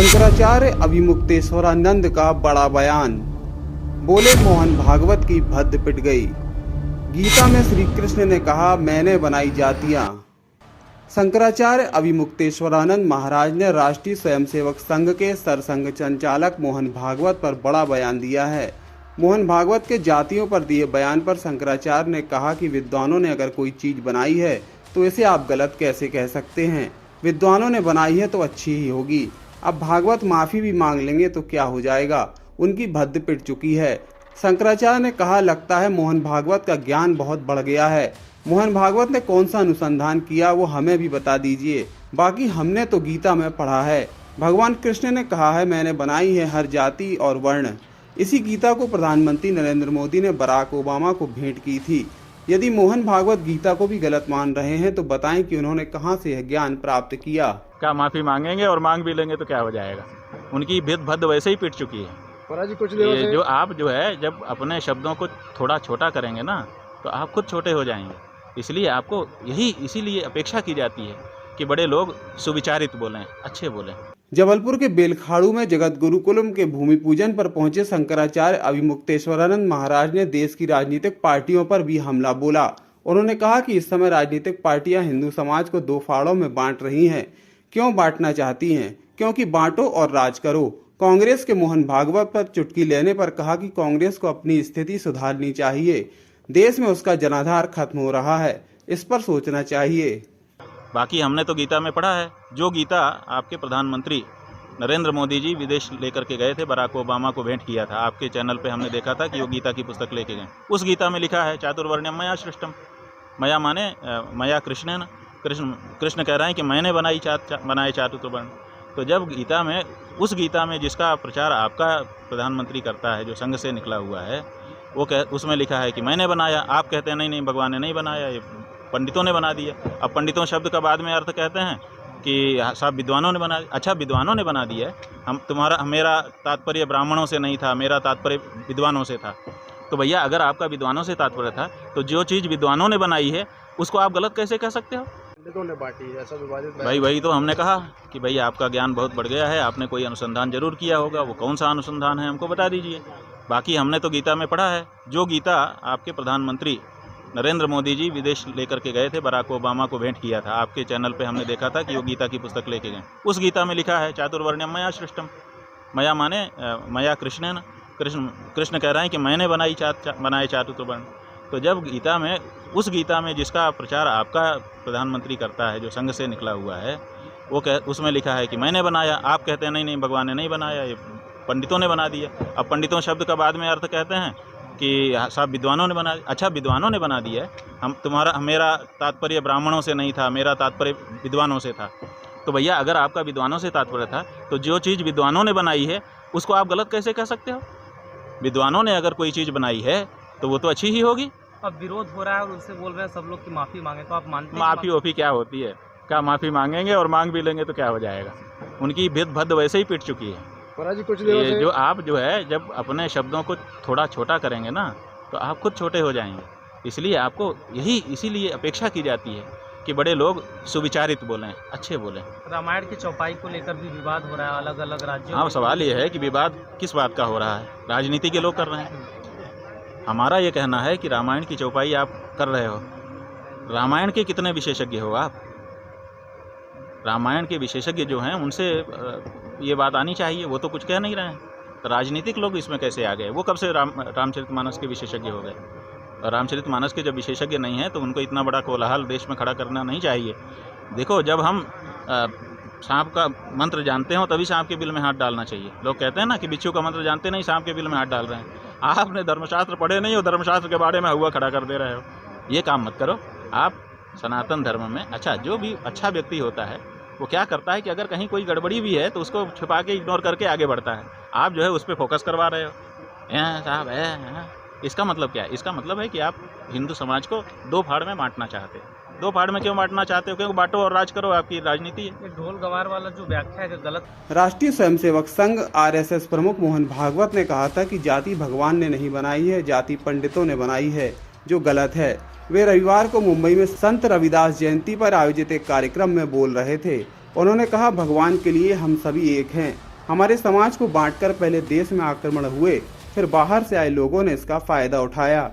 शंकराचार्य अभिमुक्तेश्वरानंद का बड़ा बयान। बोले मोहन भागवत की भद्द पिट गई। गीता में श्री कृष्ण ने कहा मैंने बनाई जातियां। शंकराचार्य अभिमुक्तेश्वरानंद महाराज ने राष्ट्रीय स्वयंसेवक संघ के सरसंघ संचालक मोहन भागवत पर बड़ा बयान दिया है। मोहन भागवत के जातियों पर दिए बयान पर शंकराचार्य ने कहा कि विद्वानों ने अगर कोई चीज बनाई है तो इसे आप गलत कैसे कह सकते हैं। विद्वानों ने बनाई है तो अच्छी ही होगी। अब भागवत माफी भी मांग लेंगे तो क्या हो जाएगा, उनकी भद्द पिट चुकी है। शंकराचार्य ने कहा लगता है मोहन भागवत का ज्ञान बहुत बढ़ गया है। मोहन भागवत ने कौन सा अनुसंधान किया वो हमें भी बता दीजिए, बाकी हमने तो गीता में पढ़ा है। भगवान कृष्ण ने कहा है मैंने बनाई है हर जाति और वर्ण। इसी गीता को प्रधानमंत्री नरेंद्र मोदी ने बराक ओबामा को भेंट की थी। यदि मोहन भागवत गीता को भी गलत मान रहे हैं तो बताएं कि उन्होंने कहां से यह ज्ञान प्राप्त किया। क्या माफी मांगेंगे और मांग भी लेंगे तो क्या हो जाएगा, उनकी भद्द वैसे ही पिट चुकी है। कुछ ये जो आप जो है जब अपने शब्दों को थोड़ा छोटा करेंगे ना तो आप खुद छोटे हो जाएंगे। इसलिए आपको इसीलिए अपेक्षा की जाती है कि बड़े लोग सुविचारित बोलें, अच्छे बोलें। जबलपुर के बेलखाड़ू में जगत गुरुकुलम के भूमि पूजन पर पहुंचे शंकराचार्य अभिमुक्तेश्वरानंद महाराज ने देश की राजनीतिक पार्टियों पर भी हमला बोला। उन्होंने कहा कि इस समय राजनीतिक पार्टियां हिंदू समाज को दो फाड़ों में बांट रही हैं। क्यों बांटना चाहती हैं? क्योंकि बांटो और राज करो। कांग्रेस के मोहन भागवत पर चुटकी लेने पर कहा कि कांग्रेस को अपनी स्थिति सुधारनी चाहिए। देश में उसका जनाधार खत्म हो रहा है, इस पर सोचना चाहिए। बाकी हमने तो गीता में पढ़ा है। जो गीता आपके प्रधानमंत्री नरेंद्र मोदी जी विदेश लेकर के गए थे, बराक ओबामा को भेंट किया था। आपके चैनल पे हमने देखा था कि वो गीता की पुस्तक लेके गए। उस गीता में लिखा है चातुर्वर्ण्यम मया सृष्टम। मया माने मया कृष्ण कृष्ण कह रहे हैं कि मैंने बनाए चातुर्वर्ण। तो जब गीता में उस गीता में जिसका प्रचार आपका प्रधानमंत्री करता है, जो संघ से निकला हुआ है, उसमें लिखा है कि मैंने बनाया। आप कहते हैं नहीं भगवान ने नहीं बनाया, ये पंडितों ने बना दिया। अब पंडितों शब्द का बाद में अर्थ कहते हैं कि सब विद्वानों ने बना दिया। अच्छा, विद्वानों ने बना दिया है। मेरा तात्पर्य ब्राह्मणों से नहीं था, मेरा तात्पर्य विद्वानों से था। तो भैया अगर आपका विद्वानों से तात्पर्य था तो जो चीज़ विद्वानों ने बनाई है उसको आप गलत कैसे कह सकते हो? पंडितों ने बांटी ऐसा विवादित भाई वही तो हमने कहा कि भाई आपका ज्ञान बहुत बढ़ गया है, आपने कोई अनुसंधान जरूर किया होगा। वो कौन सा अनुसंधान है हमको बता दीजिए। बाकी हमने तो गीता में पढ़ा है। जो गीता आपके प्रधानमंत्री नरेंद्र मोदी जी विदेश लेकर के गए थे, बराक ओबामा को भेंट किया था। आपके चैनल पे हमने देखा था कि वो गीता की पुस्तक लेके गए। उस गीता में लिखा है चातुर्वर्ण्यम मया सृष्टम। मया माने मया कृष्ण कह रहे हैं कि मैंने बनाए चातुर्वर्ण। तो जब उस गीता में जिसका प्रचार आपका प्रधानमंत्री करता है, जो संघ से निकला हुआ है, उसमें लिखा है कि मैंने बनाया। आप कहते हैं नहीं भगवान ने नहीं बनाया, ये पंडितों ने बना दिया। अब पंडितों शब्द का बाद में अर्थ कहते हैं कि सब विद्वानों ने बना दिया। अच्छा, विद्वानों ने बना दिया है। मेरा तात्पर्य ब्राह्मणों से नहीं था, मेरा तात्पर्य विद्वानों से था। तो भैया अगर आपका विद्वानों से तात्पर्य था तो जो चीज़ विद्वानों ने बनाई है उसको आप गलत कैसे कह सकते हो? विद्वानों ने अगर कोई चीज़ बनाई है तो वो तो अच्छी ही होगी। अब विरोध हो रहा है और उनसे बोल रहे हैं सब लोग की माफ़ी मांगे, तो आप मानते हैं? माफ़ी ओफी क्या होती है? क्या माफ़ी मांगेंगे और मांग भी लेंगे तो क्या हो जाएगा, उनकी भद्द वैसे ही पिट चुकी है। कुछ ये जो आप जो है जब अपने शब्दों को थोड़ा छोटा करेंगे ना तो आप खुद छोटे हो जाएंगे। इसलिए आपको इसीलिए अपेक्षा की जाती है कि बड़े लोग सुविचारित बोलें, अच्छे बोलें। रामायण की चौपाई को लेकर भी विवाद हो रहा है अलग अलग राज्यों। हाँ, सवाल ये है कि विवाद किस बात का हो रहा है? राजनीति के लोग कर रहे हैं। हमारा ये कहना है कि रामायण की चौपाई आप कर रहे हो, रामायण के कितने विशेषज्ञ हो आप? रामायण के विशेषज्ञ जो हैं उनसे ये बात आनी चाहिए, वो तो कुछ कह नहीं रहे हैं। तो राजनीतिक लोग इसमें कैसे आ गए? वो कब से रामचरितमानस के विशेषज्ञ हो गए? और रामचरितमानस के जब विशेषज्ञ नहीं हैं तो उनको इतना बड़ा कोलाहल देश में खड़ा करना नहीं चाहिए। देखो, जब हम सांप का मंत्र जानते हो तभी सांप के बिल में हाथ डालना चाहिए। लोग कहते हैं ना कि बिच्छू का मंत्र जानते नहीं, सांप के बिल में हाथ डाल रहे हैं। आपने धर्मशास्त्र पढ़े नहीं हो, धर्मशास्त्र के बारे में हुआ खड़ा कर दे रहे हो। ये काम मत करो। आप सनातन धर्म में जो भी अच्छा व्यक्ति होता है वो क्या करता है कि अगर कहीं कोई गड़बड़ी भी है तो उसको छुपा के इग्नोर करके आगे बढ़ता है। आप जो है उस पर फोकस करवा रहे हो। साहब इसका मतलब क्या है? इसका मतलब है कि आप हिंदू समाज को दो फाड़ में बांटना चाहते हो। दो फाड़ में क्यों बांटना चाहते हो? क्योंकि बांटो और राज करो, आपकी राजनीति है। ढोल गवार वाला जो व्याख्या है गलत। राष्ट्रीय स्वयंसेवक संघ RSS प्रमुख मोहन भागवत ने कहा था कि जाति भगवान ने नहीं बनाई है, जाति पंडितों ने बनाई है, जो गलत है। वे रविवार को मुंबई में संत रविदास जयंती पर आयोजित एक कार्यक्रम में बोल रहे थे। उन्होंने कहा भगवान के लिए हम सभी एक हैं। हमारे समाज को बांटकर पहले देश में आक्रमण हुए, फिर बाहर से आए लोगों ने इसका फायदा उठाया।